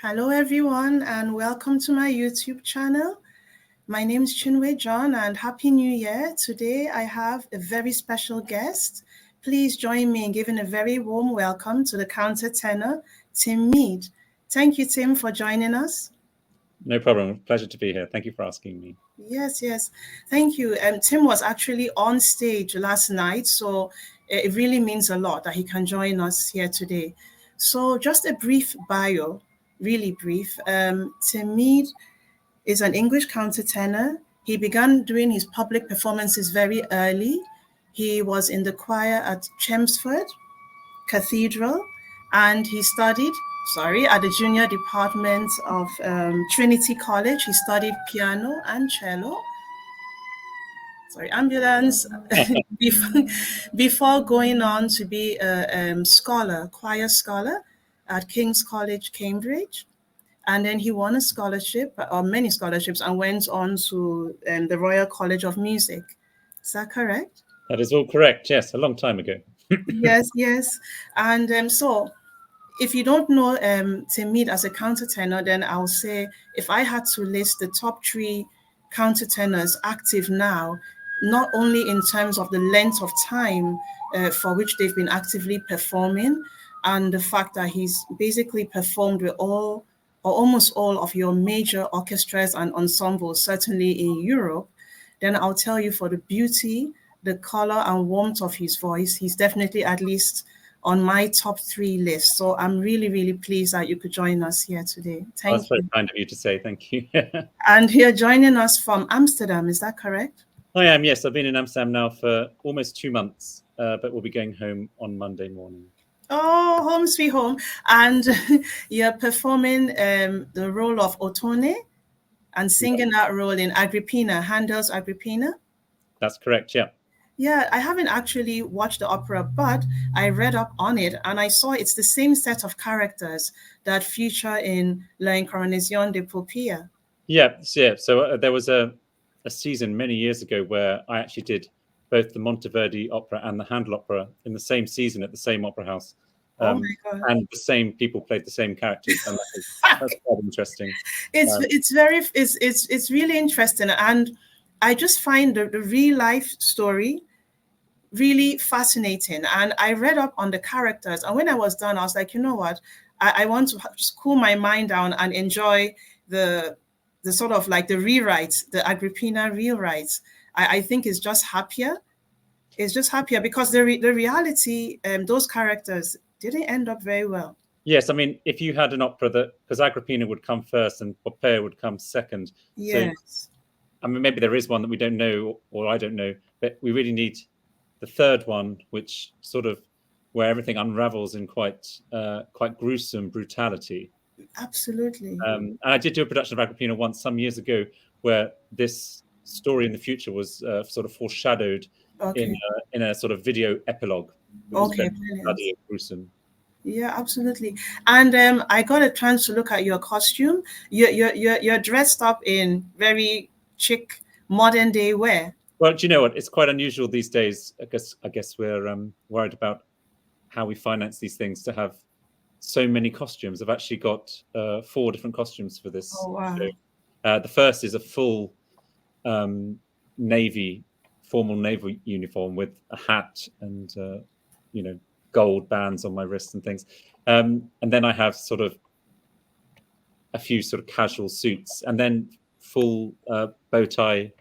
Hello, everyone, and welcome to my YouTube channel. My name is Chinwe John, and Happy New Year. Today, I have a very special guest. Please join me in giving a very warm welcome to the countertenor, Tim Mead. Thank you, Tim, for joining us. No problem. Pleasure to be here. Thank you for asking me. Yes. Thank you. Tim was actually on stage last night, so it really means a lot that he can join us here today. So just a brief bio, really brief. Tim Mead is an English countertenor. He began doing his public performances very early. He was in the choir at Chelmsford Cathedral, and he studied, at the junior department of Trinity College. He studied piano and cello. Ambulance. before going on to be a scholar, choir scholar at King's College, Cambridge. And then he won a scholarship, or many scholarships, and went on to the Royal College of Music. Is that correct? That is all correct, yes, a long time ago. Yes. And so if you don't know Tim Mead as a countertenor, then I'll say if I had to list the top 3 countertenors active now, not only in terms of the length of time for which they've been actively performing, and the fact that he's basically performed with all or almost all of your major orchestras and ensembles, certainly in Europe, then I'll tell you for the beauty, the color and warmth of his voice, he's definitely at least on my top 3 list. So I'm really, really pleased that you could join us here today. Thank you. That's very kind of you to say. Thank you. And you're joining us from Amsterdam, is that correct? I am, yes. I've been in Amsterdam now for almost 2 months, but we'll be going home on Monday morning. Oh, home sweet home. And you're performing the role of Ottone and singing that role in Agrippina, Handel's Agrippina? That's correct, yeah. Yeah, I haven't actually watched the opera, but I read up on it and I saw it's the same set of characters that feature in La Incarnación de Popea. Yeah. So there was a season many years ago where I actually did both the Monteverdi opera and the Handel opera in the same season at the same opera house. Oh my God. And the same people played the same characters, and that's quite interesting. It's really interesting, and I just find the real life story really fascinating. And I read up on the characters, and when I was done, I was like, you know what? I want to just cool my mind down and enjoy the sort of like the rewrites, the Agrippina rewrites. I think it's just happier. It's just happier because the reality, those characters didn't end up very well. Yes, I mean, if you had an opera because Agrippina would come first and Popea would come second. Yes. So, I mean, maybe there is one that we don't know, or I don't know, but we really need the third one, which sort of where everything unravels in quite gruesome brutality. Absolutely. And I did do a production of Agrippina once some years ago where this story in the future was sort of foreshadowed in a sort of video epilogue. Okay, brilliant. Gruesome. Yeah, absolutely. And I got a chance to look at your costume. You're dressed up in very chic modern day wear. Well, do you know what? It's quite unusual these days. I guess we're worried about how we finance these things to have so many costumes. I've actually got 4 different costumes for this. Oh, wow. So, the first is a full formal navy uniform with a hat and gold bands on my wrists and things, and then I have sort of a few sort of casual suits, and then full bow tie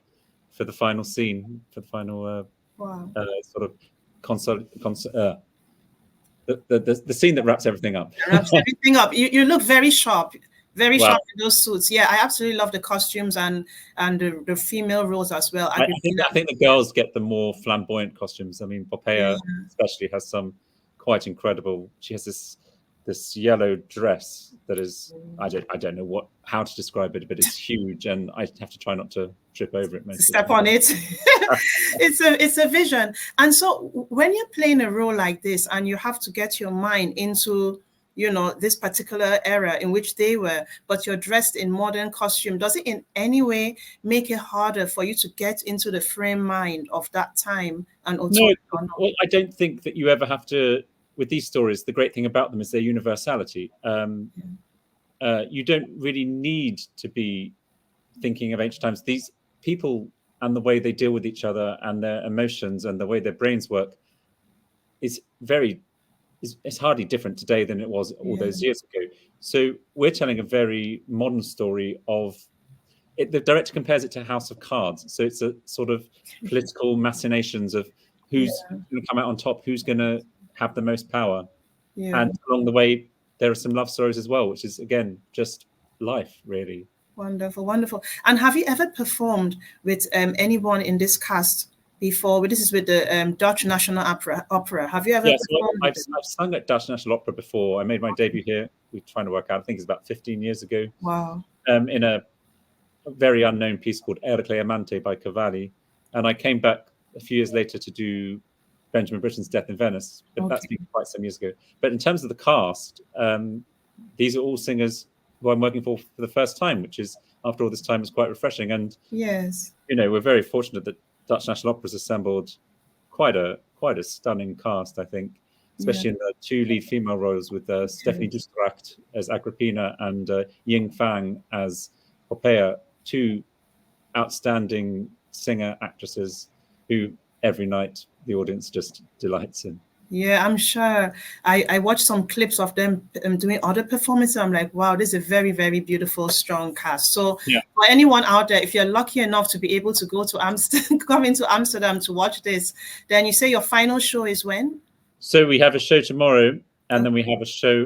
for the final scene, for the final sort of the scene that wraps everything up. You look very sharp. Very sharp in those suits. Yeah, I absolutely love the costumes and the female roles as well. I think the girls get the more flamboyant costumes. I mean, Popea especially has some quite incredible. She has this yellow dress that is I don't know how to describe it, but it's huge, and I have to try not to trip over it. Step on it. It's a vision. And so when you're playing a role like this, and you have to get your mind into this particular era in which they were, but you're dressed in modern costume, does it in any way make it harder for you to get into the frame mind of that time? And no, well, I don't think that you ever have to. With these stories, the great thing about them is their universality. you don't really need to be thinking of ancient times. These people and the way they deal with each other and their emotions and the way their brains work is it's hardly different today than it was all those years ago. So we're telling a very modern story of it. The director compares it to House of Cards. So it's a sort of political machinations of who's going to come out on top, who's going to have the most power. And along the way, there are some love stories as well, which is, again, just life, really. Wonderful, wonderful. And have you ever performed with anyone in this cast before? This is with the Dutch National Opera. Have you ever performed? I've sung at Dutch National Opera before. I made my debut here. We're trying to work out, I think it's about 15 years ago. Wow. In a very unknown piece called Er Clemente by Cavalli. And I came back a few years later to do Benjamin Britten's Death in Venice, but that's been quite some years ago. But in terms of the cast, these are all singers who I'm working for the first time, which is, after all this time, is quite refreshing. And we're very fortunate that Dutch National Opera's assembled quite a stunning cast, I think, especially in the two lead female roles with Stephanie Dustracht as Agrippina and Ying Fang as Popea, two outstanding singer actresses who every night the audience just delights in. Yeah, I'm sure. I watched some clips of them doing other performances. I'm like, wow, this is a very, very beautiful, strong cast. So for anyone out there, if you're lucky enough to be able to go to Amsterdam, come into Amsterdam to watch this, then you say your final show is when? So we have a show tomorrow, and then we have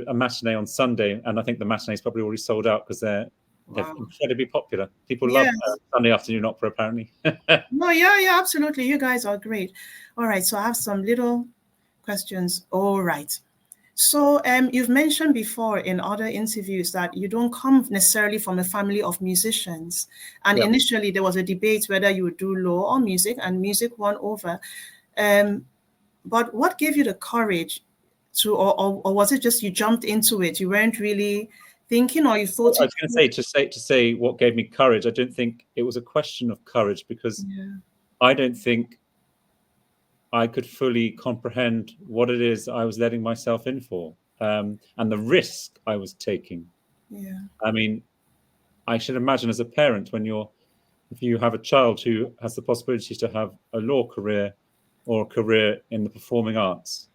a matinee on Sunday. And I think the matinee is probably already sold out because they're incredibly popular. People love Sunday afternoon opera, apparently. No, yeah, absolutely. You guys are great. All right, so I have some little questions. All right. So you've mentioned before in other interviews that you don't come necessarily from a family of musicians. And initially there was a debate whether you would do law or music, and music won over. But what gave you the courage to, or was it just you jumped into it? You weren't really thinking, or you thought? I was going to say what gave me courage. I don't think it was a question of courage, because I don't think I could fully comprehend what it is I was letting myself in for, and the risk I was taking. I mean, I should imagine as a parent, if you have a child who has the possibility to have a law career or a career in the performing arts,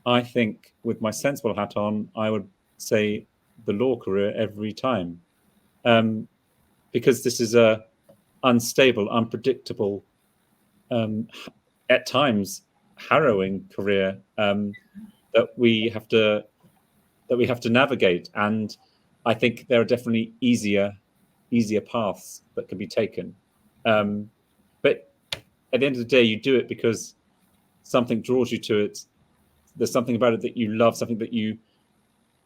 I think with my sensible hat on, I would say the law career every time, because this is a unstable, unpredictable, at times harrowing career that we have to navigate. And I think there are definitely easier paths that can be taken, but at the end of the day, you do it because something draws you to it. There's something about it that you love, something that you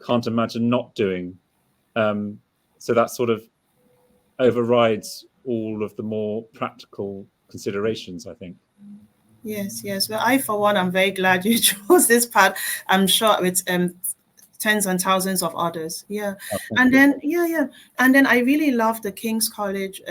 can't imagine not doing. So that sort of overrides all of the more practical considerations, I think. Yes. Well, I, for one, I'm very glad you chose this path. I'm sure with tens and thousands of others. And then I really love the King's College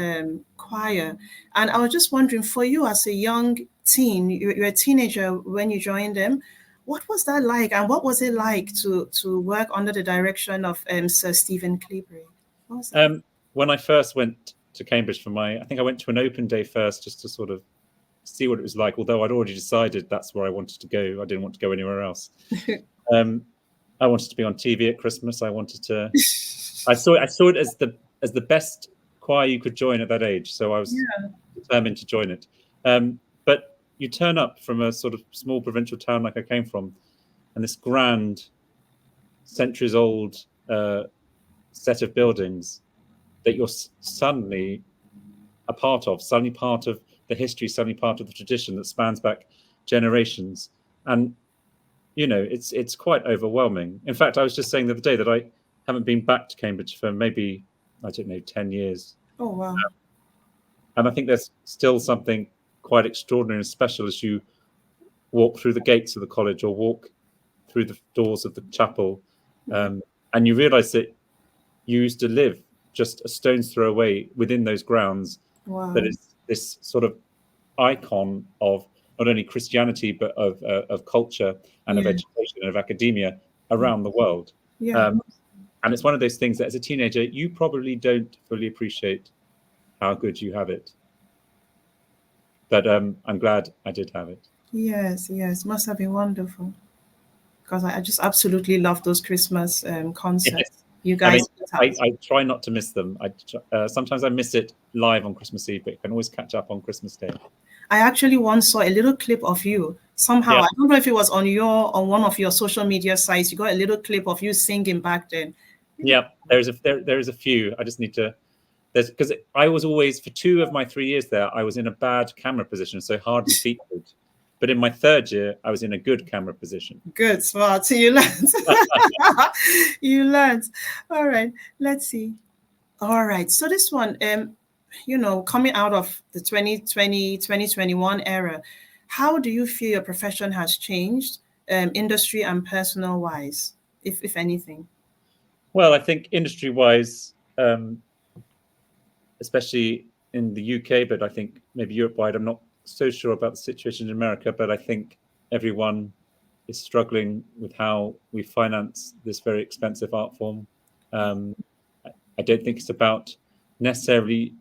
choir. And I was just wondering, for you as a young teen, you're a teenager when you joined them, what was that like? And what was it like to work under the direction of Sir Stephen Cleobury? When I first went to Cambridge I think I went to an open day first, just to sort of see what it was like, although I'd already decided that's where I wanted to go. I didn't want to go anywhere else. I wanted to be on TV at Christmas. I saw it as the best choir you could join at that age. So I was determined to join it. But you turn up from a sort of small provincial town like I came from, and this grand, centuries-old set of buildings that you're suddenly a part of, suddenly part of the history, suddenly part of the tradition that spans back generations. And it's quite overwhelming. In fact, I was just saying the other day that I haven't been back to Cambridge for maybe, 10 years. Oh, wow. And I think there's still something quite extraordinary and special as you walk through the gates of the college or walk through the doors of the chapel, and you realise that you used to live just a stone's throw away within those grounds. Wow. That is this sort of icon of not only Christianity, but of culture and of education and of academia around the world. And it's one of those things that as a teenager, you probably don't fully appreciate how good you have it. But I'm glad I did have it. Yes, yes, must have been wonderful. Because I just absolutely love those Christmas concerts. You I guys mean, put out. I try not to miss them. Sometimes I miss it live on Christmas Eve, but I can always catch up on Christmas Day. I actually once saw a little clip of you somehow. Yeah. I don't know if it was on one of your social media sites. You got a little clip of you singing back then. Yeah, there's a few. I just need to. Because I was always, for 2 of my 3 years there, I was in a bad camera position, so hardly featured. But in my 3rd year, I was in a good camera position. Good, smart. You learned. You learned. All right. Let's see. All right. So this one, coming out of the 2020, 2021 era, how do you feel your profession has changed, industry and personal wise, if anything? Well, I think industry-wise, especially in the UK, but I think maybe Europe-wide, I'm not so sure about the situation in America, but I think everyone is struggling with how we finance this very expensive art form. I don't think it's about necessarily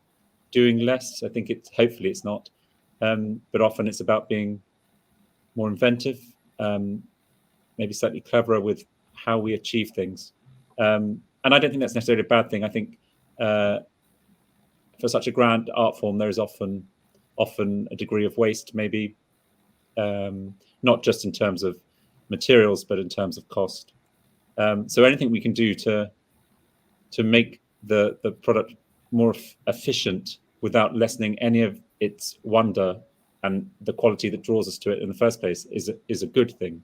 doing less. I think hopefully it's not, but often it's about being more inventive, maybe slightly cleverer with how we achieve things. And I don't think that's necessarily a bad thing. I think for such a grand art form, there is often a degree of waste, maybe not just in terms of materials, but in terms of cost. So anything we can do to make the product more efficient without lessening any of its wonder and the quality that draws us to it in the first place is a good thing.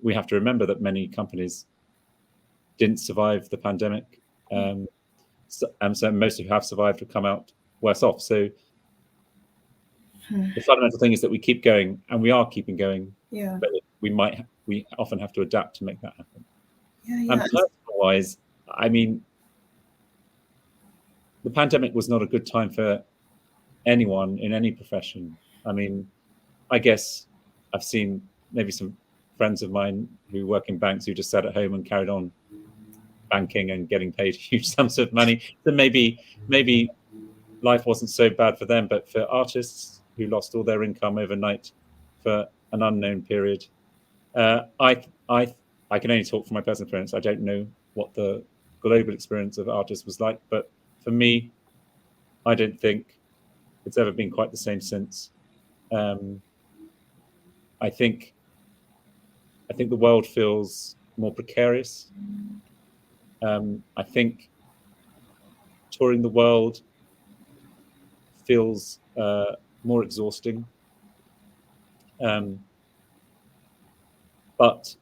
We have to remember that many companies didn't survive the pandemic, so most who have survived have come out worse off. So the fundamental thing is that we keep going, and we are keeping going. Yeah. But we often have to adapt to make that happen. Yeah. And personal-wise, I mean, the pandemic was not a good time for anyone in any profession. I mean, I guess I've seen maybe some friends of mine who work in banks who just sat at home and carried on banking and getting paid huge sums of money. So maybe life wasn't so bad for them, but for artists who lost all their income overnight for an unknown period, I can only talk from my personal experience. I don't know what the global experience of artists was like, but for me, I don't think it's ever been quite the same since. I think the world feels more precarious. I think touring the world feels more exhausting. But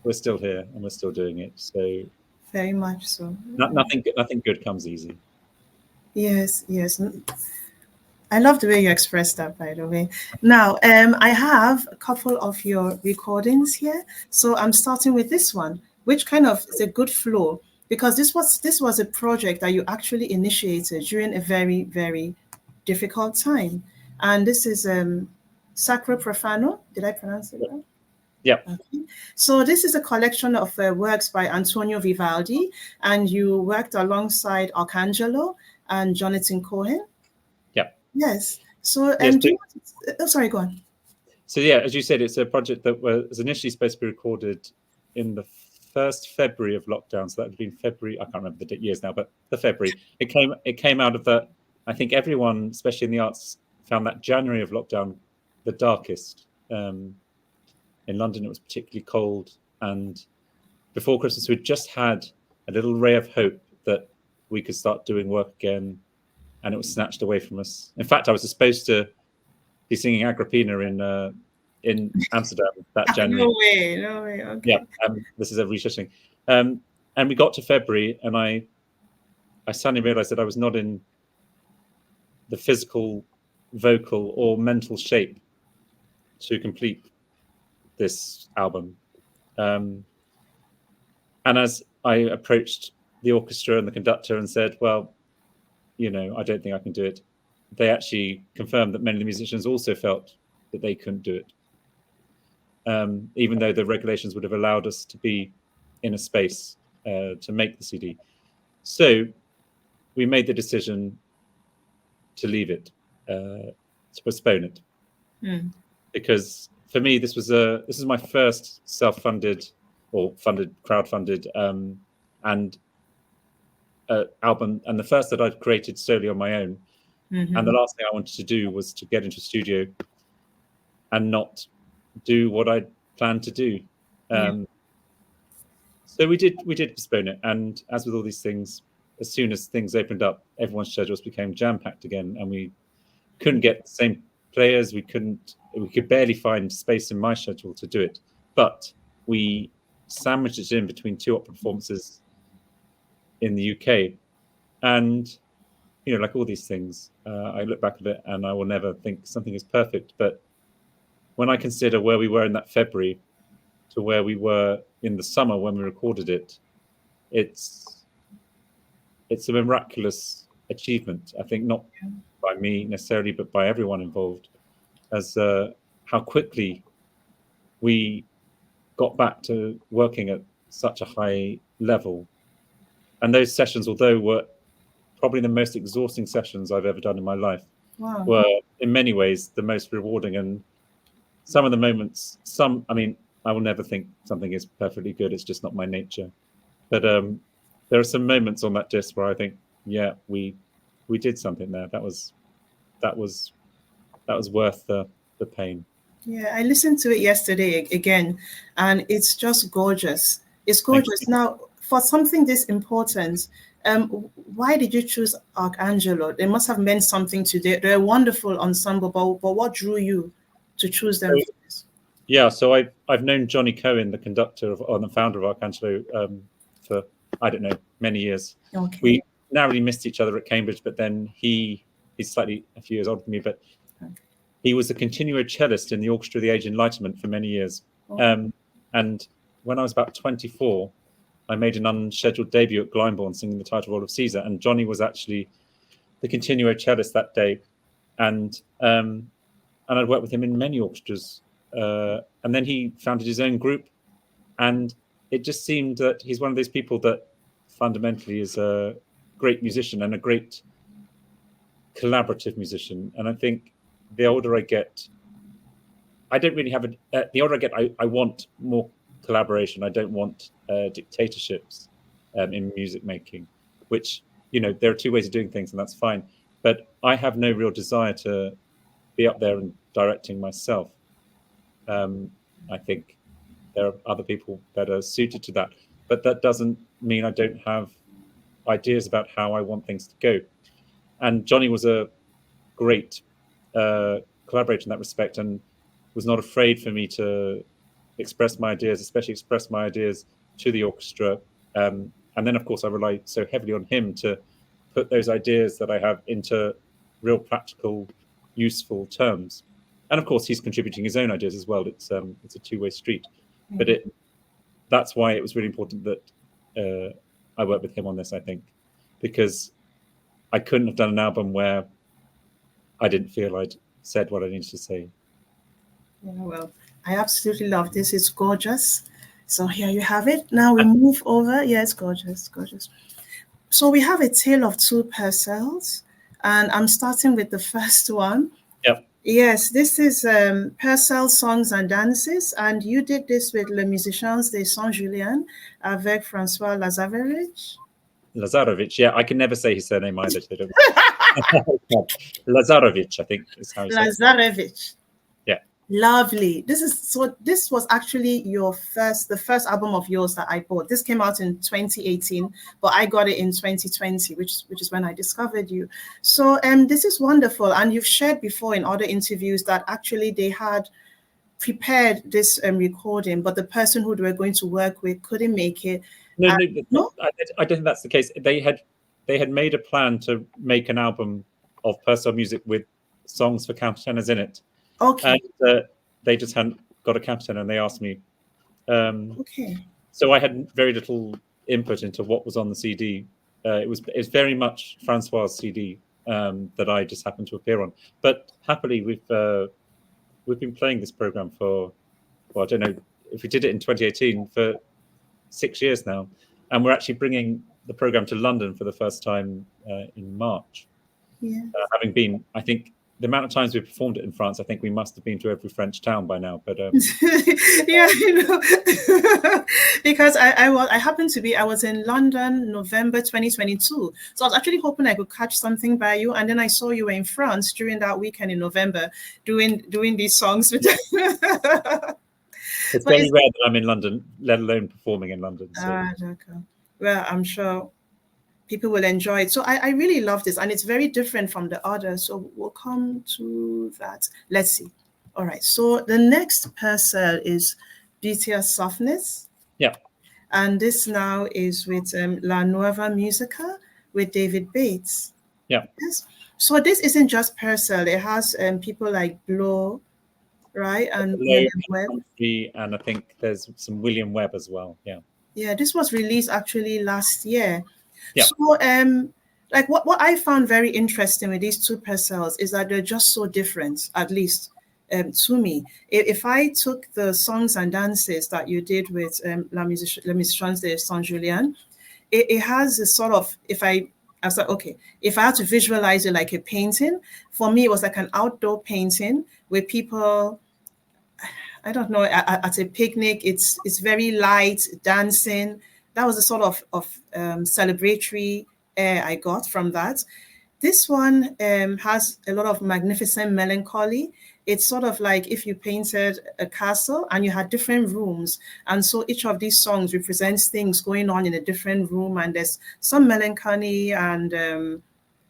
we're still here and we're still doing it. So Very much so. nothing good comes easy. Yes, yes. I love the way you express that, by the way. Now, I have a couple of your recordings here. So I'm starting with this one, which kind of is a good flow, because this was a project that you actually initiated during a very, very difficult time. And this is Sacro Profano. Did I pronounce it right? Yeah. Okay. So this is a collection of works by Antonio Vivaldi, and you worked alongside Arcangelo and Jonathan Cohen. Yeah. Yes. So, Yes, sorry, go on. So yeah, as you said, it's a project that was initially supposed to be recorded in the first February of lockdown. So that would have been February. I can't remember the years now, but the February. It came out of that. I think everyone, especially in the arts, found that January of lockdown the darkest. In London, it was particularly cold, and before Christmas, we'd just had a little ray of hope that we could start doing work again, and it was snatched away from us. In fact, I was supposed to be singing Agrippina in Amsterdam that January. No way. Okay. Yeah, this is a reshushing. And we got to February, and I suddenly realised that I was not in the physical, vocal, or mental shape to complete this album. And as I approached the orchestra and the conductor and said, well, I don't think I can do it, they actually confirmed that many of the musicians also felt that they couldn't do it. Even though the regulations would have allowed us to be in a space. to make the CD. So we made the decision to leave it, to postpone it, because for me this is my first self-funded or crowd-funded and album, and the first that I'd created solely on my own. And the last thing I wanted to do was to get into a studio and not do what I'd planned to do. So we did postpone it, and as with all these things, as soon as things opened up, everyone's schedules became jam-packed again, and we couldn't get the same players. We could barely find space in my schedule to do it, but we sandwiched it in between 2 opera performances in the UK. And like all these things, I look back at it and I will never think something is perfect, but when I consider where we were in that February to where we were in the summer when we recorded it, it's a miraculous achievement, I think, not by me necessarily, but by everyone involved, as how quickly we got back to working at such a high level. And those sessions, although were probably the most exhausting sessions I've ever done in my life, were in many ways the most rewarding. And some of the moments, I will never think something is perfectly good. It's just not my nature. But there are some moments on that disc where I think, yeah, we did something there. That was worth the pain. Yeah, I listened to it yesterday again, and it's just gorgeous. It's gorgeous. Now, for something this important, why did you choose Arcangelo? They must have meant something to you. They're a wonderful ensemble, but what drew you to choose them for this? Yeah, so I've known Johnny Cohen, the conductor or the founder of Arcangelo, for many years. Okay. We narrowly missed each other at Cambridge, but then he's slightly a few years older than me, but he was a continuo cellist in the Orchestra of the Age Enlightenment for many years. And when I was about 24, I made an unscheduled debut at Glyndebourne singing the title role of Caesar, and Johnny was actually the continuo cellist that day, and I'd worked with him in many orchestras, and then he founded his own group, and it just seemed that he's one of those people that fundamentally is a great musician and a great collaborative musician. And I think the older I get, I don't really have the older I get, I want more collaboration. I don't want dictatorships in music making, which, there are 2 ways of doing things, and that's fine. But I have no real desire to be up there and directing myself. I think there are other people that are suited to that, but that doesn't mean I don't have ideas about how I want things to go. And Johnny was a great collaborator in that respect, and was not afraid for me to express my ideas, especially express my ideas to the orchestra. And then, of course, I rely so heavily on him to put those ideas that I have into real practical, useful terms. And of course, he's contributing his own ideas as well. It's a 2-way street. But that's why it was really important that I worked with him on this, I think, because I couldn't have done an album where I didn't feel I'd said what I needed to say. Yeah, well, I absolutely love this. It's gorgeous. So here you have it. Now we move over. Yeah, it's gorgeous, gorgeous. So we have A Tale of Two Purcells, and I'm starting with the first one. Yep. Yes, this is Purcell Songs and Dances, and you did this with Les Musiciens de Saint-Julien avec François Lazarevich. Lazarevich, yeah, I can never say his surname either. Lazarevich, I think is how he says it. Lazarevich. Yeah. Lovely. This was actually the first album of yours that I bought. This came out in 2018, but I got it in 2020, which is when I discovered you. So this is wonderful. And you've shared before in other interviews that actually they had prepared this recording, but the person who they were going to work with couldn't make it. No, I don't think that's the case. They had made a plan to make an album of Purcell music with songs for countertenors in it. Okay. And they just hadn't got a countertenor, and they asked me. Okay. So I had very little input into what was on the CD. It's very much Francois' CD that I just happened to appear on. But happily, we've been playing this program for, well, I don't know if we did it in 2018 for 6 years now, and we're actually bringing the program to London for the first time in March. Yeah. Having been, I think, the amount of times we performed it in France, I think we must have been to every French town by now. But yeah, because I happened to be, I was in London November 2022, so I was actually hoping I could catch something by you, and then I saw you were in France during that weekend in November doing these songs with. It's very rare that I'm in London, let alone performing in London. So. Okay. Well, I'm sure people will enjoy it. So I really love this, and it's very different from the others. So we'll come to that. Let's see. All right. So the next parcel is Beauteous Softness. Yeah. And this now is with La Nueva Musica with David Bates. Yeah. Yes. So this isn't just Purcell. It has people like Blow, right? And William Webb. And I think there's some William Webb as well. Yeah. Yeah, this was released actually last year. Yeah. So like what I found very interesting with these two Purcells is that they're just so different, at least to me. If I took the songs and dances that you did with La Musicians de Saint-Julien, it has a sort of, I was like, okay, if I had to visualize it like a painting, for me, it was like an outdoor painting with people, I don't know, at a picnic. It's very light, dancing. That was the sort of celebratory air I got from that. This one has a lot of magnificent melancholy. It's sort of like if you painted a castle and you had different rooms. And so each of these songs represents things going on in a different room. And there's some melancholy and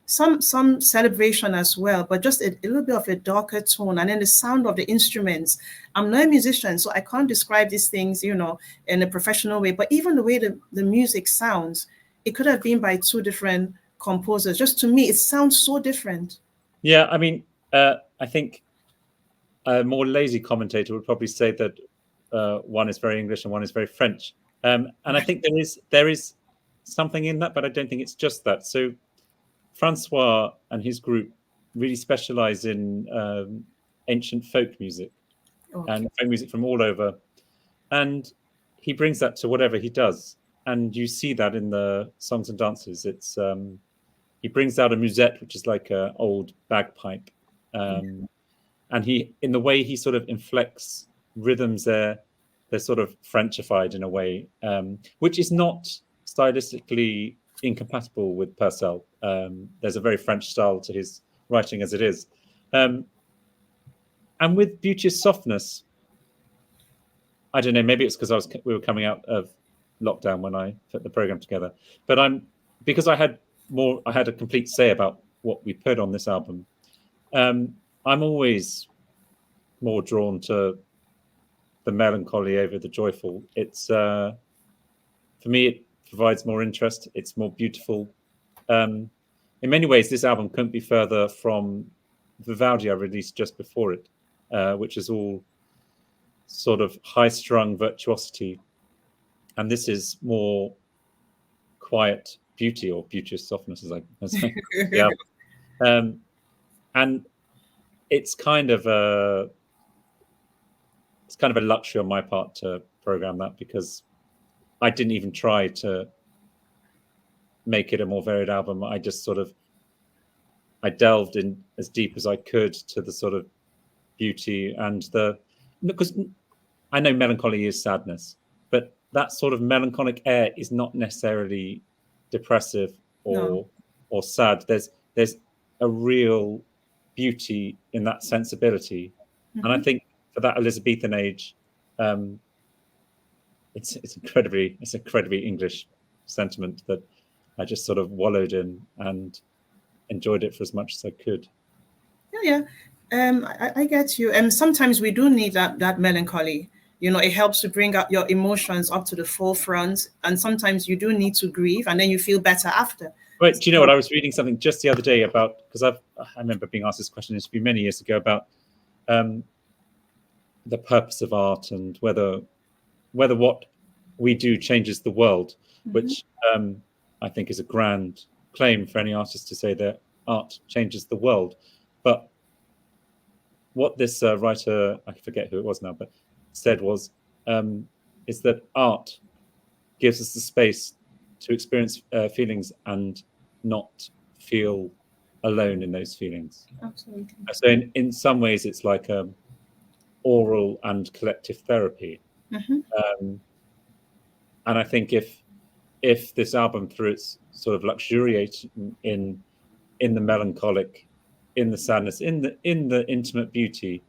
some celebration as well, but just a little bit of a darker tone. And then the sound of the instruments. I'm not a musician, so I can't describe these things, in a professional way. But even the way the music sounds, it could have been by two different composers. Just to me, it sounds so different. Yeah, I mean, I think a more lazy commentator would probably say that one is very English and one is very French. And I think there is something in that, but I don't think it's just that. So Francois and his group really specialize in ancient folk music and folk music from all over. And he brings that to whatever he does. And you see that in the songs and dances. It's he brings out a musette, which is like an old bagpipe. And in the way he sort of inflects rhythms, they're sort of Frenchified in a way, which is not stylistically incompatible with Purcell. There's a very French style to his writing as it is. And with Beauteous Softness, I don't know, maybe it's because we were coming out of lockdown when I put the program together, but because I had a complete say about what we put on this album. I'm always more drawn to the melancholy over the joyful. It's for me, it provides more interest. It's more beautiful. In many ways, this album couldn't be further from Vivaldi I released just before it, which is all sort of high-strung virtuosity, and this is more quiet beauty or beauteous softness, as I yeah. And it's kind of a luxury on my part to program that, because I didn't even try to make it a more varied album. I just I delved in as deep as I could to the sort of beauty and because I know melancholy is sadness, but that sort of melancholic air is not necessarily depressive or sad. There's a real beauty in that sensibility, and I think for that Elizabethan age, it's incredibly English sentiment that I just sort of wallowed in and enjoyed it for as much as I could. Yeah. I get you. And sometimes we do need that melancholy. It helps to bring up your emotions up to the forefront. And sometimes you do need to grieve, and then you feel better after. Right. Do you know what? I was reading something just the other day about, because I remember being asked this question in an interview many years ago about the purpose of art and whether what we do changes the world, which I think is a grand claim for any artist to say that art changes the world. But what this writer, I forget who it was now, but said was, is that art gives us the space to experience feelings and not feel alone in those feelings. Absolutely. So in some ways, it's like oral and collective therapy. And I think if this album, through its sort of luxuriating in the melancholic, in the sadness, in the intimate beauty,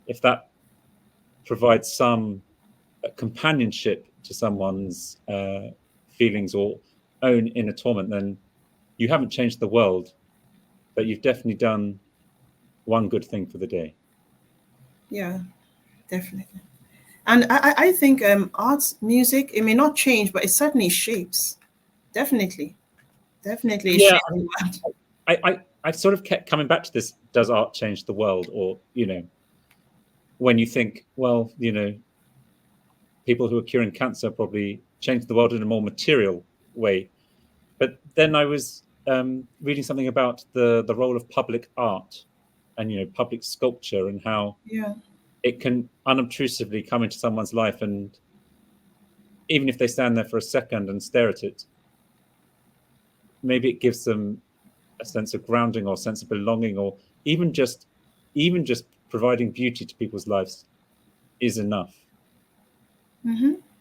if that provides some companionship to someone's feelings or own inner torment, then you haven't changed the world, but you've definitely done one good thing for the day. Yeah, definitely. And I think arts, music, it may not change, but it certainly shapes. Definitely. Definitely it Yeah, shapes the world. I've sort of kept coming back to this. Does art change the world? Or, when you think, well, people who are curing cancer probably change the world in a more material way. But then I was reading something about the role of public art and, public sculpture, and how Yeah. it can unobtrusively come into someone's life. And even if they stand there for a second and stare at it, maybe it gives them a sense of grounding or a sense of belonging, or even just providing beauty to people's lives is enough.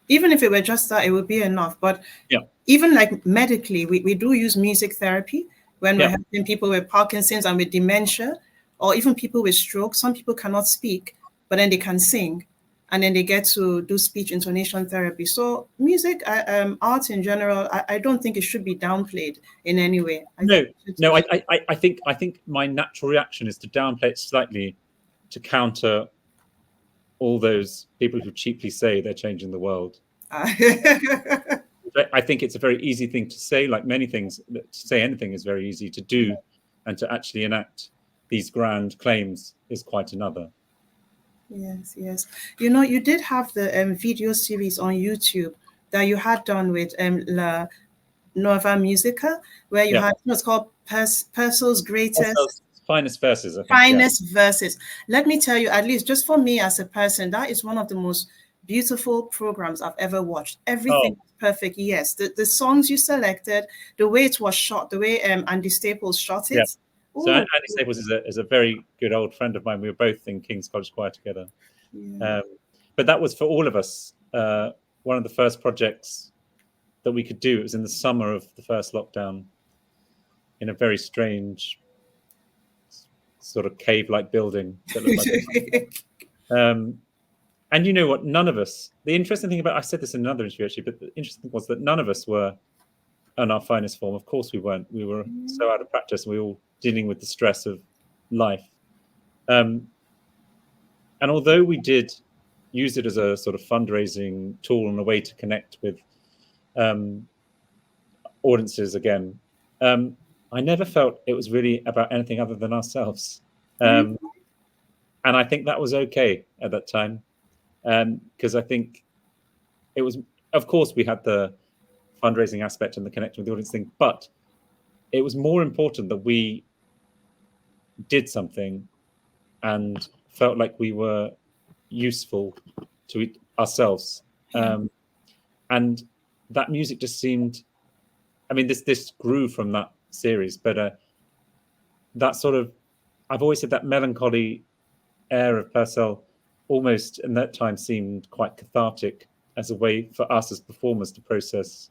Even if it were just that, it would be enough. But Yeah. even like medically, we do use music therapy when we're helping people with Parkinson's and with dementia, or even people with stroke. Some people cannot speak, but then they can sing, and then they get to do speech intonation therapy. So music, art in general, I don't think it should be downplayed in any way. I think my natural reaction is to downplay it slightly, to counter all those people who cheaply say they're changing the world. I think it's a very easy thing to say. Like many things, to say anything is very easy. To do and to actually enact these grand claims is quite another. Yes. You did have the video series on YouTube that you had done with La Nova Musica, where you had what's called Purcell's greatest finest verses. I think, finest verses. Let me tell you, at least just for me as a person, that is one of the most beautiful programs I've ever watched. Everything was perfect. Yes, the songs you selected, the way it was shot, the way Andy Staples shot it. Yeah. So Andy Staples is a very good old friend of mine. We were both in King's College Choir together. Yeah. But that was, for all of us, one of the first projects that we could do. It was in the summer of the first lockdown, in a very strange sort of cave-like building that looked like and you know what? None of us, the interesting thing about, I said this in another interview actually, but the interesting thing was that none of us were in our finest form. Of course we weren't. We were so out of practice. We were all dealing with the stress of life. And although we did use it as a sort of fundraising tool and a way to connect with audiences again, I never felt it was really about anything other than ourselves. And I think that was okay at that time. Because I think it was, of course, we had the fundraising aspect and the connection with the audience thing, but it was more important that we did something and felt like we were useful to ourselves. And that music just seemed, I mean, this grew from that series, but that sort of, I've always said that melancholy air of Purcell almost in that time seemed quite cathartic, as a way for us as performers to process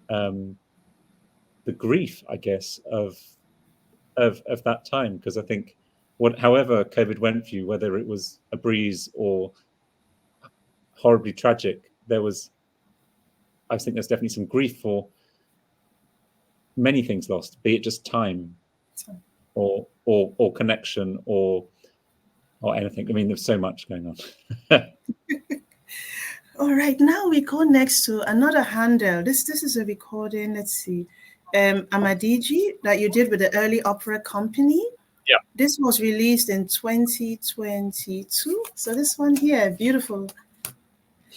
the grief, I guess, of that time. Because I think however COVID went for you, whether it was a breeze or horribly tragic, I think there's definitely some grief for many things lost, be it just time or connection or anything. I mean, there's so much going on. All right, now we go next to another handle. This is a recording. Let's see, Amadigi, that you did with the Early Opera Company. Yeah. This was released in 2022. So this one here, beautiful.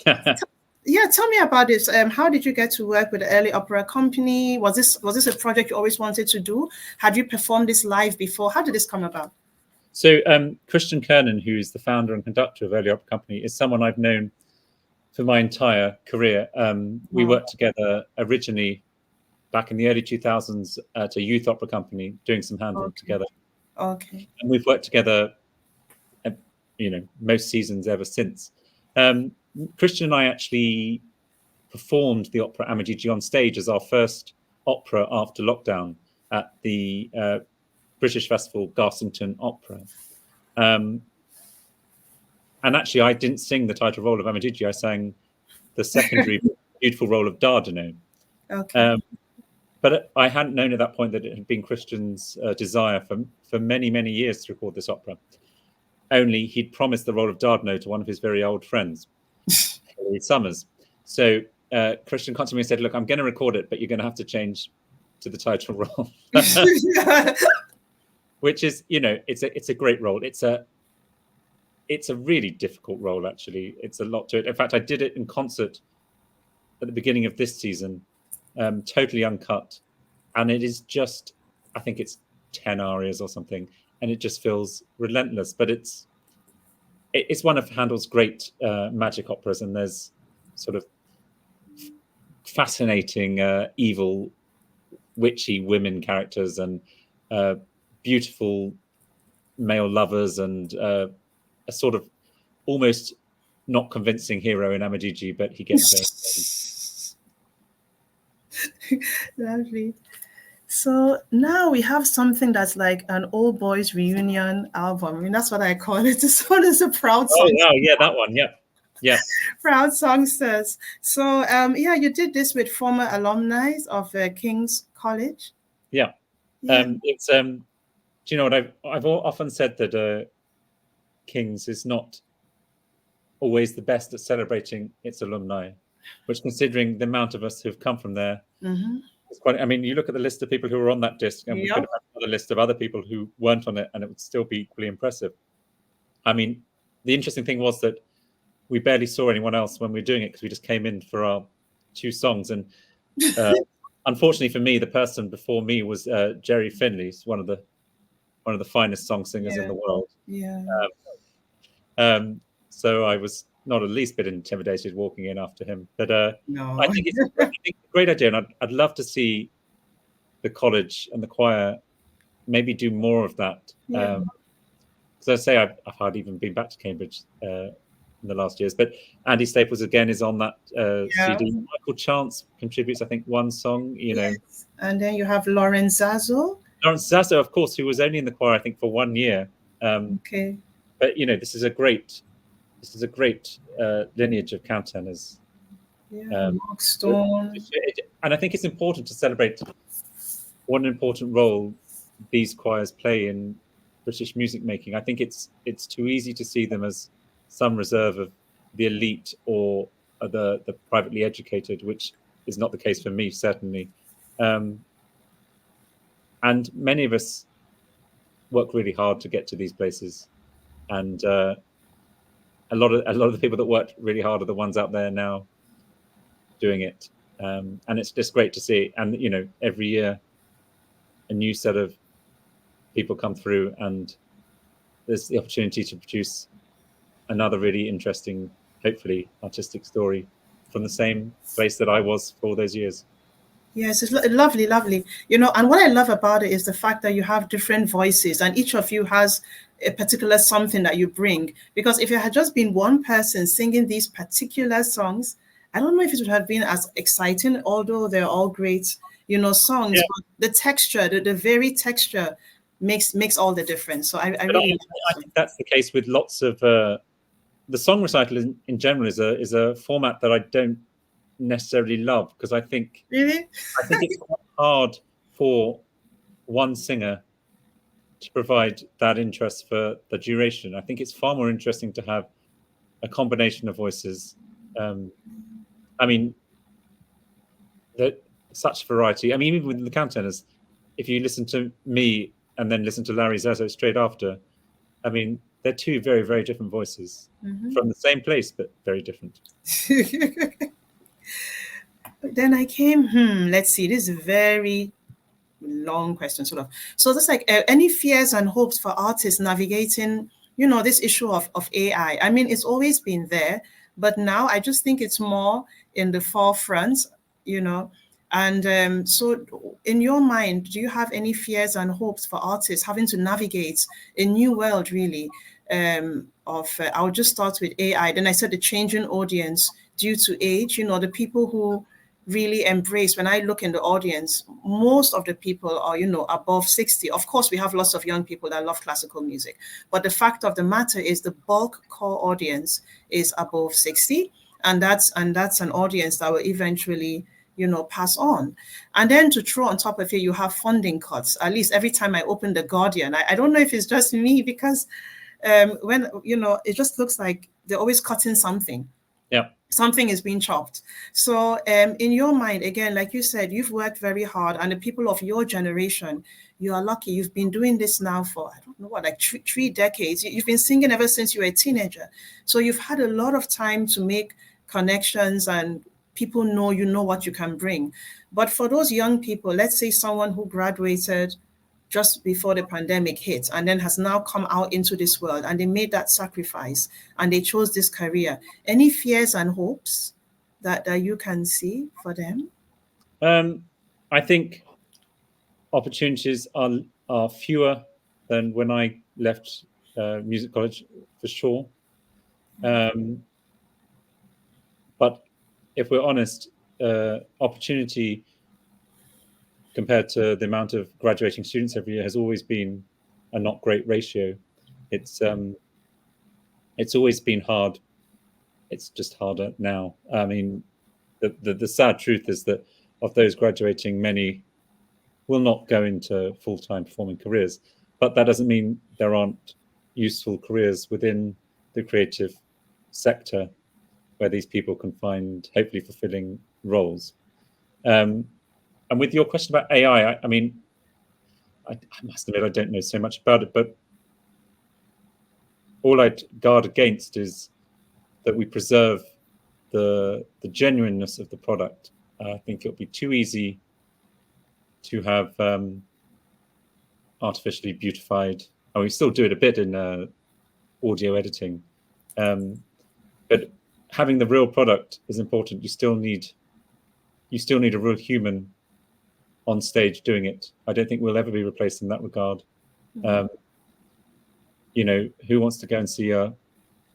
Yeah, tell me about this. How did you get to work with the Early Opera Company? Was this a project you always wanted to do? Had you performed this live before? How did this come about? So Christian Kernan, who is the founder and conductor of Early Opera Company, is someone I've known for my entire career. We worked together originally back in the early 2000s at a youth opera company doing some Handel together. Okay. And we've worked together, most seasons ever since. Christian and I actually performed the opera Amadigi on stage as our first opera after lockdown at the British Festival Garsington Opera. And actually, I didn't sing the title role of Amadigi. I sang the secondary beautiful role of Dardano. Okay. But I hadn't known at that point that it had been Christian's desire for many, many years to record this opera. Only he'd promised the role of Dardano to one of his very old friends, Summers. So Christian contacted me and said, "Look, I'm going to record it, but you're going to have to change to the title role," which is, it's a great role. It's a really difficult role, actually. It's a lot to it. In fact, I did it in concert at the beginning of this season, totally uncut, and it is just, I think it's 10 arias or something, and it just feels relentless. But it's one of Handel's great magic operas, and there's sort of fascinating evil, witchy women characters, and beautiful male lovers, and a sort of almost not convincing hero in Amadigi, but he gets there. Lovely. So now we have something that's like an old boys reunion album. I mean, that's what I call it. This one is a proud song. Oh, yeah, that one. Yeah. Proud songsters. So, you did this with former alumni of King's College. Yeah. It's do you know what I've often said that King's is not always the best at celebrating its alumni, which, considering the amount of us who've come from there, it's quite. I mean, you look at the list of people who were on that disc, and we could have had another list of other people who weren't on it, and it would still be equally impressive. I mean, the interesting thing was that we barely saw anyone else when we were doing it, because we just came in for our 2 songs. And unfortunately for me, the person before me was Jerry Finley, one of the finest song singers in the world. Yeah. So I was not the least bit intimidated walking in after him. But No. I think it's a great idea, and I'd love to see the college and the choir maybe do more of that. Yeah. Because I say I've hardly even been back to Cambridge in the last years. But Andy Staples again is on that CD. Michael Chance contributes, I think, 1 song. Yes. And then you have Lawrence Zazo. Lawrence Zazo, of course, who was only in the choir, I think, for 1 year. Okay. But this is a great lineage of countertenors. Yeah. Mark Stone. And I think it's important to celebrate what an important role these choirs play in British music making. I think it's too easy to see them as some reserve of the elite or the privately educated, which is not the case for me, certainly. And many of us work really hard to get to these places, and a lot of the people that worked really hard are the ones out there now doing it, and it's just great to see. And every year a new set of people come through, and there's the opportunity to produce another really interesting, hopefully artistic story from the same place that I was for all those years. Yes, it's lovely, lovely. And what I love about it is the fact that you have different voices, and each of you has a particular something that you bring. Because if it had just been one person singing these particular songs, I don't know if it would have been as exciting, although they're all great, songs. Yeah. But the texture, the very texture makes all the difference. So I really I think that's the case with lots of the song recital in general is a format that I don't necessarily love, because I think it's quite hard for one singer to provide that interest for the duration. I think it's far more interesting to have a combination of voices. I mean, such variety. I mean, even with the countertenors, if you listen to me and then listen to Larry Zazo straight after, I mean, they're 2 very, very different voices from the same place, but very different. Then I came, let's see, this is a very long question, sort of. So that's like any fears and hopes for artists navigating, this issue of AI. I mean, it's always been there, but now I just think it's more in the forefront, And so in your mind, do you have any fears and hopes for artists having to navigate a new world, really, I'll just start with AI. Then I said the changing audience due to age, the people who really embrace, when I look in the audience, most of the people are, above 60. Of course, we have lots of young people that love classical music, but the fact of the matter is the bulk core audience is above 60. And that's an audience that will eventually pass on. And then to throw on top of it, you have funding cuts. At least every time I open The Guardian, I don't know if it's just me, because when, it just looks like they're always cutting something. Yeah. Something is being chopped. So in your mind, again, like you said, you've worked very hard, and the people of your generation, you are lucky. You've been doing this now for, I don't know what, like three decades. You've been singing ever since you were a teenager. So you've had a lot of time to make connections, and people know what you can bring. But for those young people, let's say someone who graduated just before the pandemic hit and then has now come out into this world, and they made that sacrifice and they chose this career. Any fears and hopes that you can see for them? I think opportunities are fewer than when I left music college, for sure. But if we're honest, opportunity compared to the amount of graduating students every year has always been a not great ratio. It's always been hard. It's just harder now. I mean, the sad truth is that of those graduating, many will not go into full-time performing careers, but that doesn't mean there aren't useful careers within the creative sector where these people can find hopefully fulfilling roles. And with your question about AI, I mean, I must admit I don't know so much about it, but all I'd guard against is that we preserve the genuineness of the product. I think it'll be too easy to have artificially beautified. And we still do it a bit in audio editing, but having the real product is important. You still need a real human on stage doing it. I don't think we'll ever be replaced in that regard. Who wants to go and see a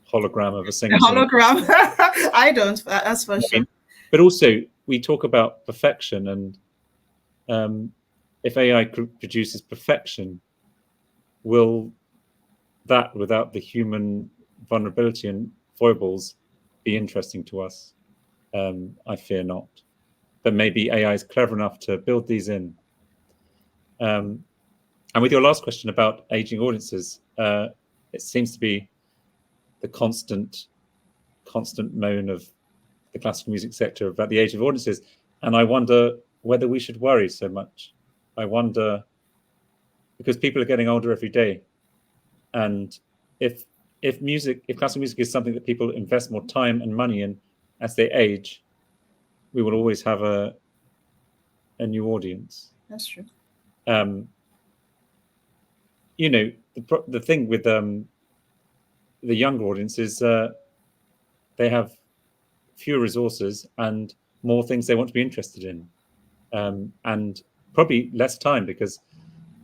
hologram of a singer? A hologram? I don't. That's for sure. But also, we talk about perfection, and if AI produces perfection, will that, without the human vulnerability and foibles, be interesting to us? I fear not. But maybe AI is clever enough to build these in. And with your last question about aging audiences, it seems to be the constant moan of the classical music sector about the age of audiences. And I wonder whether we should worry so much. I wonder, because people are getting older every day. And if classical music is something that people invest more time and money in as they age, we will always have a new audience. That's true. The thing with the younger audience is they have fewer resources and more things they want to be interested in, and probably less time, because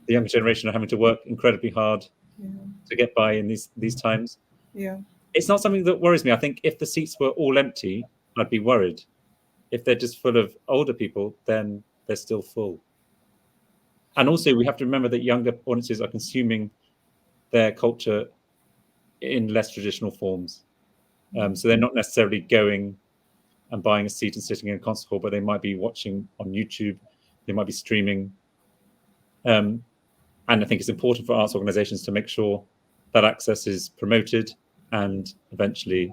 the younger generation are having to work incredibly hard to get by in these times. Yeah, it's not something that worries me. I think if the seats were all empty, I'd be worried. If they're just full of older people, then they're still full. And also, we have to remember that younger audiences are consuming their culture in less traditional forms. So they're not necessarily going and buying a seat and sitting in a concert hall, but they might be watching on YouTube, they might be streaming. And I think it's important for arts organizations to make sure that access is promoted and eventually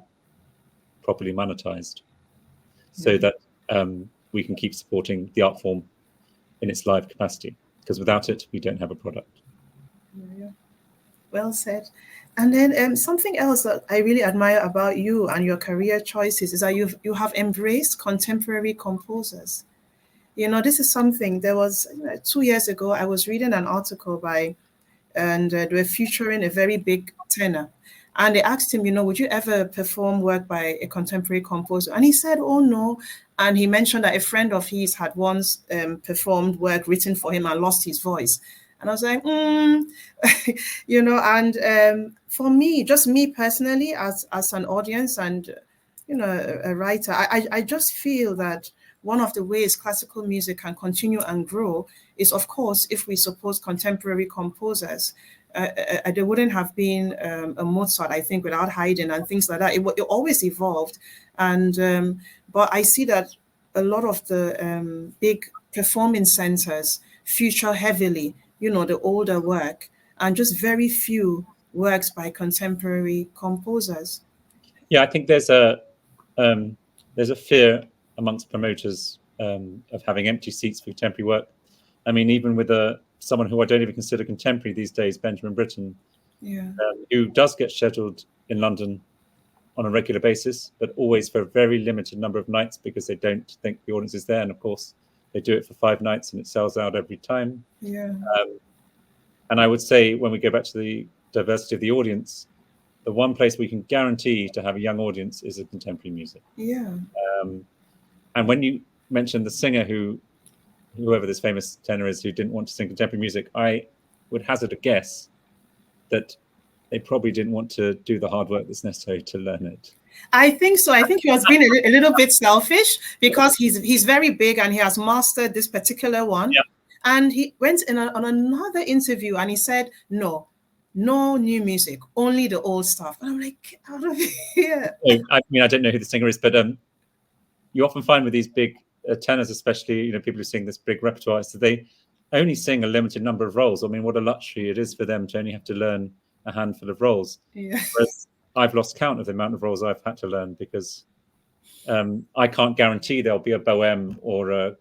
properly monetized, so that we can keep supporting the art form in its live capacity, because without it, we don't have a product. Yeah. Well said. And then something else that I really admire about you and your career choices is that you have embraced contemporary composers. This is something, there was 2 years ago, I was reading an article and they were featuring a very big tenor. And they asked him, would you ever perform work by a contemporary composer? And he said, oh, no. And he mentioned that a friend of his had once performed work written for him and lost his voice. And I was like, and for me, just me personally, as an audience and, a writer, I just feel that one of the ways classical music can continue and grow is, of course, if we support contemporary composers. There wouldn't have been a Mozart, I think, without Haydn and things like that. It always evolved. And but I see that a lot of the big performing centers feature heavily, the older work, and just very few works by contemporary composers. Yeah, I think there's a fear amongst promoters of having empty seats for contemporary work. I mean, even with someone who I don't even consider contemporary these days, Benjamin Britten, who does get scheduled in London on a regular basis, but always for a very limited number of nights because they don't think the audience is there. And of course, they do it for 5 nights and it sells out every time. Yeah. And I would say, when we go back to the diversity of the audience, the one place we can guarantee to have a young audience is in contemporary music. Yeah. And when you mentioned the singer whoever this famous tenor is who didn't want to sing contemporary music, I would hazard a guess that they probably didn't want to do the hard work that's necessary to learn it. I think so. I think he was being a little bit selfish because he's very big and he has mastered this particular one. Yeah. And he went on another interview and he said, no new music, only the old stuff. And I'm like, out of here. I mean, I don't know who the singer is, but you often find with these big tenors, especially, people who sing this big repertoire, so they only sing a limited number of roles. I mean, what a luxury it is for them to only have to learn a handful of roles. Yeah. Whereas I've lost count of the amount of roles I've had to learn because I can't guarantee there'll be a bohème or a,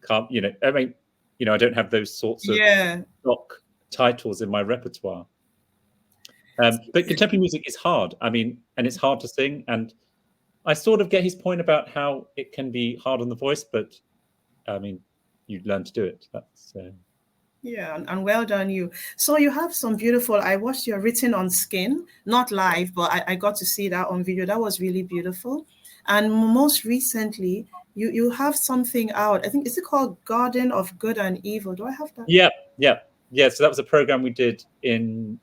I don't have those sorts of stock titles in my repertoire. But contemporary music is hard. I mean, and it's hard to sing. And I sort of get his point about how it can be hard on the voice, but I mean, you learn to do it. That's yeah, and well done you. So you have some beautiful, I watched your Written on Skin, not live, but I got to see that on video. That was really beautiful. And most recently, you have something out. I think, is it called Garden of Good and Evil? Do I have that? Yeah. So that was a program we did in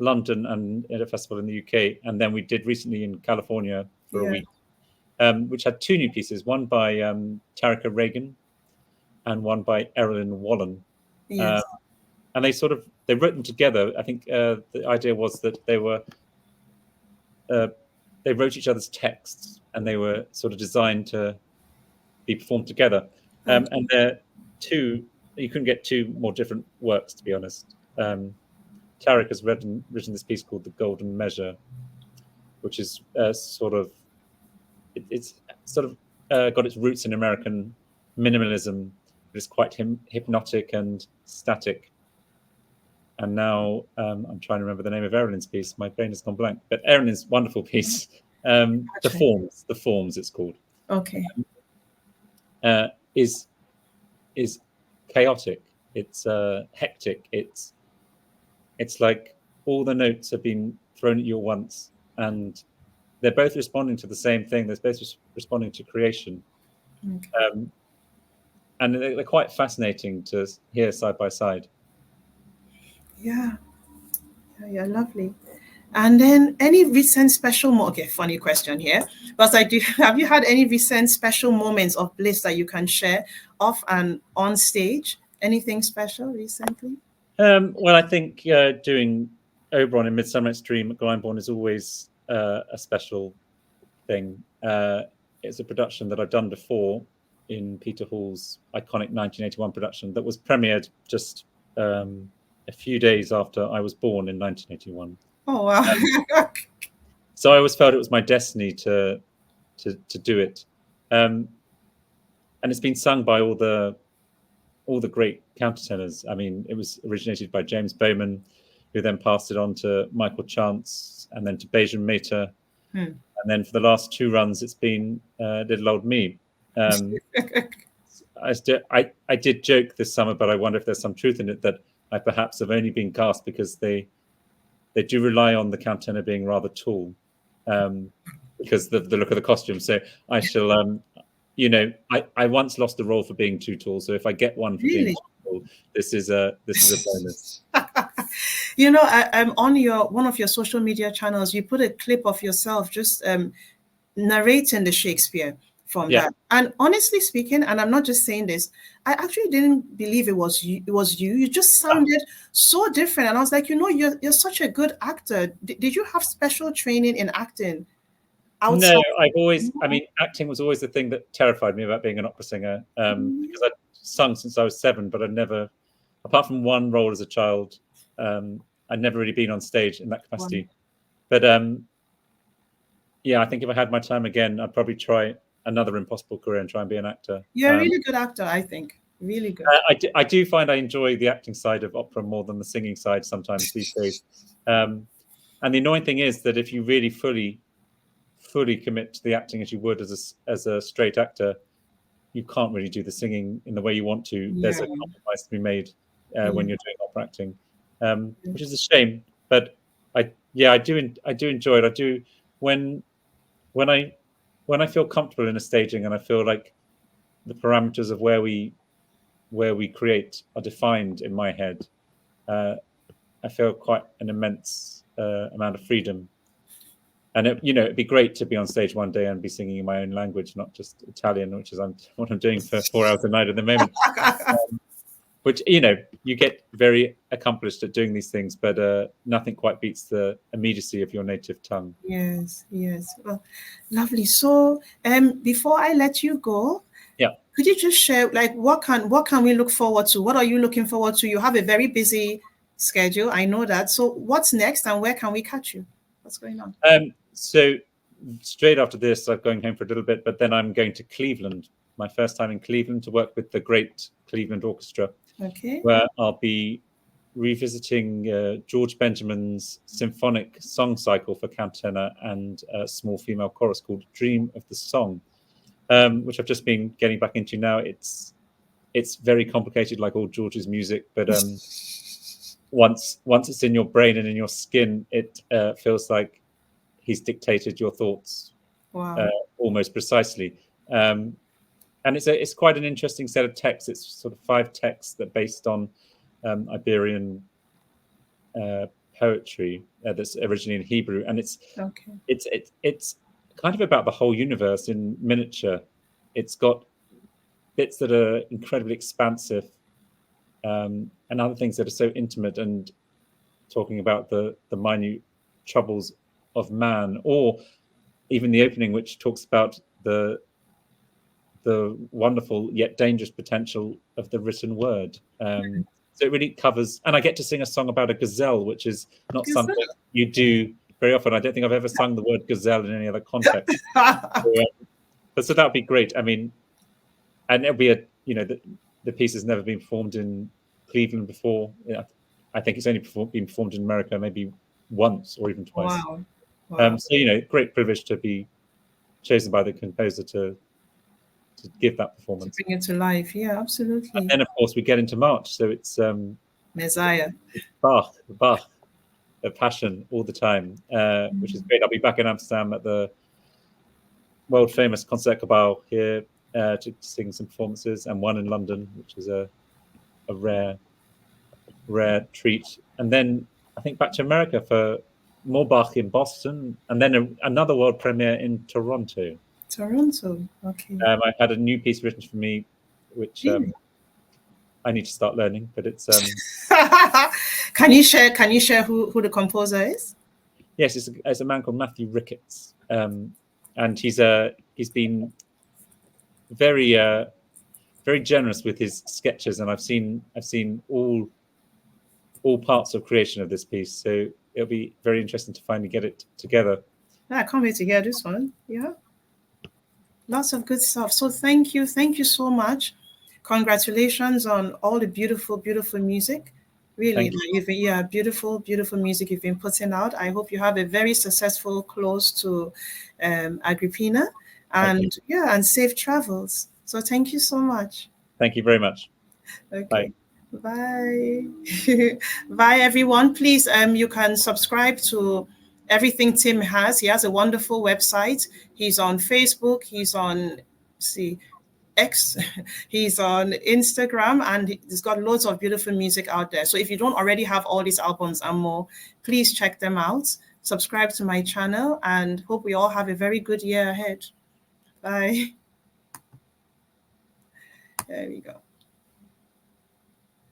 London and at a festival in the UK. And then we did recently in California for a week, which had 2 new pieces, one by Tarika Reagan and one by Erilyn Wallen. Yes. And they wrote them together. I think the idea was that they wrote each other's texts and they were sort of designed to be performed together. And they're 2, you couldn't get 2 more different works, to be honest. Tarek has written this piece called The Golden Measure, which is it's sort of got its roots in American minimalism, but it's quite hypnotic and static. And now I'm trying to remember the name of Erilyn's piece. My brain has gone blank. But Erilyn's wonderful piece, The Forms, it's called. Okay. Is chaotic. It's hectic. It's like all the notes have been thrown at you at once, and they're both responding to the same thing. They're both responding to creation. Okay. And they're quite fascinating to hear side by side. Yeah, lovely. And then any recent special okay, funny question here, but have you had any recent special moments of bliss that you can share off and on stage? Anything special recently? Well, I think doing Oberon in Midsummer Night's Dream at Glyndebourne is always a special thing. It's a production that I've done before in Peter Hall's iconic 1981 production that was premiered just a few days after I was born in 1981. Oh, wow. So I always felt it was my destiny to do it. And it's been sung by all the great countertenors. I mean, it was originated by James Bowman, who then passed it on to Michael Chance and then to Bejan Mehta. And then for the last 2 runs, it's been little old me. I did joke this summer, but I wonder if there's some truth in it that I perhaps have only been cast because they they do rely on the countertenor being rather tall, because the look of the costume. So I shall, I once lost a role for being too tall. So if I get one for being Really? too tall, this is a bonus. I'm on one of your social media channels. You put a clip of yourself just narrating the Shakespeare from that. And honestly speaking, and I'm not just saying this, I actually didn't believe it was you. It was you. You just sounded so different, and I was like, you're such a good actor. Did you have special training in acting? Outside? No, acting was always the thing that terrified me about being an opera singer, because I'd sung since I was 7, but I'd never, apart from one role as a child, I'd never really been on stage in that capacity. Wow. But I think if I had my time again, I'd probably try another impossible career and try and be an actor. You're a really good actor, I think. Really good. I do find I enjoy the acting side of opera more than the singing side sometimes these days. And the annoying thing is that if you really fully commit to the acting as you would as a straight actor, you can't really do the singing in the way you want to. Yeah. There's a compromise to be made when you're doing opera acting, which is a shame. But I do enjoy it. I do when I feel comfortable in a staging and I feel like the parameters of where we create are defined in my head. I feel quite an immense amount of freedom. And it'd be great to be on stage one day and be singing in my own language, not just Italian, which is what I'm doing for 4 hours a night at the moment. Which you get very accomplished at doing these things, but nothing quite beats the immediacy of your native tongue. Yes. Well, lovely. So, before I let you go, could you just share, like, what can we look forward to? What are you looking forward to? You have a very busy schedule, I know that. So, what's next, and where can we catch you? What's going on? So straight after this, I'm going home for a little bit, but then I'm going to Cleveland, my first time in Cleveland, to work with the great Cleveland Orchestra, where I'll be revisiting George Benjamin's symphonic song cycle for countertenor and a small female chorus called Dream of the Song, which I've just been getting back into now. It's very complicated, like all George's music, but once it's in your brain and in your skin, it feels like he's dictated your thoughts almost precisely. And it's quite an interesting set of texts. It's sort of 5 texts that are based on Iberian poetry that's originally in Hebrew, and it's kind of about the whole universe in miniature. It's got bits that are incredibly expansive, and other things that are so intimate and talking about the minute troubles of man, or even the opening, which talks about the wonderful yet dangerous potential of the written word. So it really covers, and I get to sing a song about a gazelle, which is not something you do very often. I don't think I've ever sung the word gazelle in any other context. So that would be great. I mean, and it'll be the piece has never been performed in Cleveland before. I think it's only been performed in America maybe once or even twice. Wow. So great privilege to be chosen by the composer to give that performance, to bring it to life. Yeah, absolutely. And then of course we get into March, so it's Messiah, Bach, the Passion all the time, which is great. I'll be back in Amsterdam at the world famous Concertgebouw here to sing some performances, and one in London, which is a rare treat. And then I think back to America for more Bach in Boston, and then another world premiere in Toronto. Okay. I had a new piece written for me, which I need to start learning, but it's. Can you share who the composer is? Yes, it's a man called Matthew Ricketts, and he's been very very generous with his sketches, and I've seen all parts of creation of this piece, so it'll be very interesting to finally get it together. I can't wait to hear this one. Yeah, lots of good stuff. So thank you so much. Congratulations on all the beautiful music. Really, beautiful music you've been putting out. I hope you have a very successful close to Agrippina, and and safe travels. So thank you so much. Thank you very much. Okay. Bye. Bye. Bye, everyone. Please, you can subscribe to everything Tim has. He has a wonderful website. He's on Facebook. He's on, see, X. He's on Instagram, and he's got loads of beautiful music out there. So if you don't already have all these albums and more, please check them out. Subscribe to my channel, and hope we all have a very good year ahead. Bye. There we go.